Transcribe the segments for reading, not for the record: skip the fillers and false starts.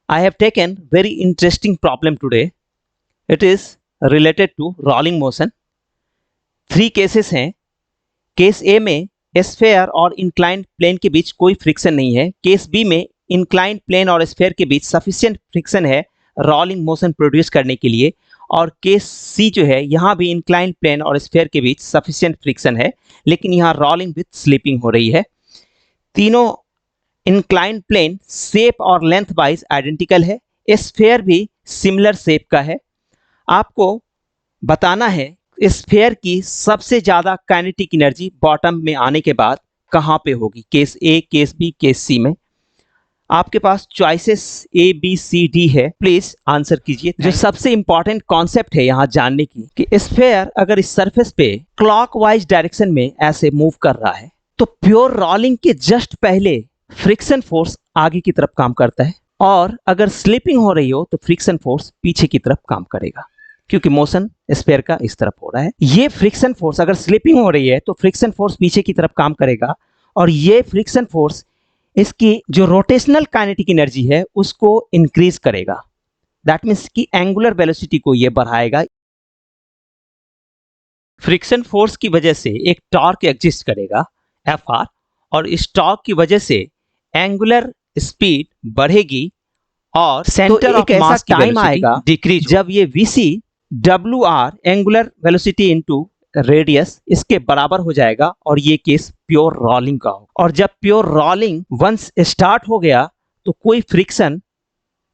I have taken very interesting problem today. It is related to rolling motion. 3 cases हैं. Case ए में sphere और inclined plane के बीच कोई friction नहीं है. केस बी में इंक्लाइंड प्लेन और स्फेयर के बीच सफिशिएंट फ्रिक्शन है रोलिंग मोशन प्रोड्यूस करने के लिए. और केस सी जो है यहाँ भी इंक्लाइंड प्लेन और स्फेयर के बीच सफिशिएंट फ्रिक्शन है, लेकिन यहाँ रोलिंग विथ स्लिपिंग हो रही है. तीनों इंक्लाइंड प्लेन शेप और लेंथ वाइज आइडेंटिकल है. स्फेयर भी सिमिलर शेप का है. आपको बताना है स्फेयर की सबसे ज्यादा काइनेटिक एनर्जी बॉटम में आने के बाद कहां पे होगी, case A, case B, case C में. आपके पास choices A B C D है. प्लीज आंसर कीजिए. जो सबसे इंपॉर्टेंट कॉन्सेप्ट है यहां जानने की कि स्फेयर अगर इस सरफेस पे क्लॉकवाइज डायरेक्शन में ऐसे मूव कर रहा है तो प्योर रोलिंग के जस्ट पहले फ्रिक्शन फोर्स आगे की तरफ काम करता है, और अगर स्लिपिंग हो रही हो तो फ्रिक्शन फोर्स पीछे की तरफ काम करेगा, क्योंकि मोशन स्फेयर का इस तरफ हो रहा है. ये फ्रिक्शन फोर्स अगर स्लिपिंग हो रही है तो फ्रिक्शन फोर्स पीछे की तरफ काम करेगा, और ये फ्रिक्शन फोर्स इसकी जो रोटेशनल काइनेटिक एनर्जी है उसको इंक्रीज करेगा. दैट मीन्स कि एंगुलर वेलोसिटी को ये बढ़ाएगा. फ्रिक्शन फोर्स की वजह से एक टॉर्क एग्जिस्ट करेगा Fr, और इस टॉर्क की वजह से एंगुलर स्पीड बढ़ेगी और सेंटर ऑफ मास की टाइम आएगा डिक्रीज, जब ये Vc Wr angular velocity into radius इसके बराबर हो जाएगा, और ये केस प्योर रोलिंग का होगा. और जब प्योर रोलिंग वंस स्टार्ट हो गया तो कोई फ्रिक्शन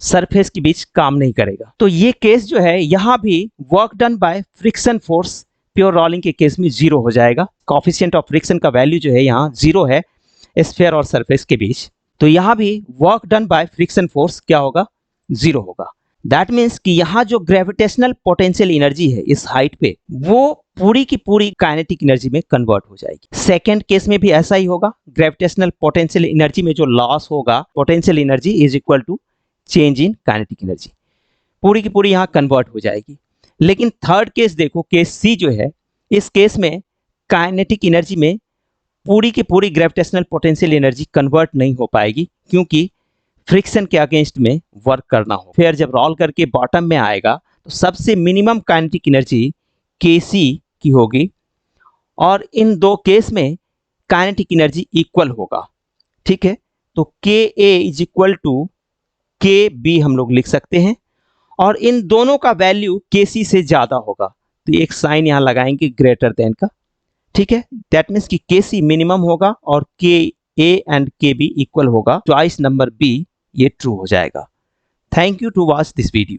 सरफेस के बीच काम नहीं करेगा. तो ये केस जो है यहाँ भी work done by friction force pure rolling के केस में 0 हो जाएगा. कोएफिशिएंट ऑफ फ्रिक्शन का वैल्यू जो है यहाँ 0 है स्फेयर और सरफेस के बीच. तो यहाँ भी work done by friction force क्या होगा, 0 होगा. दैट मीन्स कि यहाँ जो ग्रेविटेशनल पोटेंशियल एनर्जी है इस हाइट पे वो पूरी की पूरी काइनेटिक एनर्जी में कन्वर्ट हो जाएगी. सेकंड केस में भी ऐसा ही होगा. ग्रेविटेशनल पोटेंशियल एनर्जी में जो लॉस होगा, potential energy is equal to change in kinetic energy, पूरी की पूरी यहाँ कन्वर्ट हो जाएगी. लेकिन थर्ड केस देखो, केस सी जो है, इस केस में काइनेटिक एनर्जी में पूरी की पूरी ग्रेविटेशनल पोटेंशियल एनर्जी कन्वर्ट नहीं हो पाएगी, क्योंकि फ्रिक्शन के अगेंस्ट में वर्क करना हो. फिर जब रोल करके बॉटम में आएगा तो सबसे मिनिमम काइनेटिक एनर्जी Kc की होगी, और इन दो केस में काइनेटिक एनर्जी इक्वल होगा. ठीक है, तो Ka is equal to Kb हम लोग लिख सकते हैं, और इन दोनों का वैल्यू Kc से ज्यादा होगा, तो एक साइन यहां लगाएंगे ग्रेटर देन का. ठीक है, दैट मीन्स कि Kc मिनिमम होगा और Ka एंड Kb इक्वल होगा. चॉइस नंबर बी ये ट्रू हो जाएगा. Thank you to watch this video.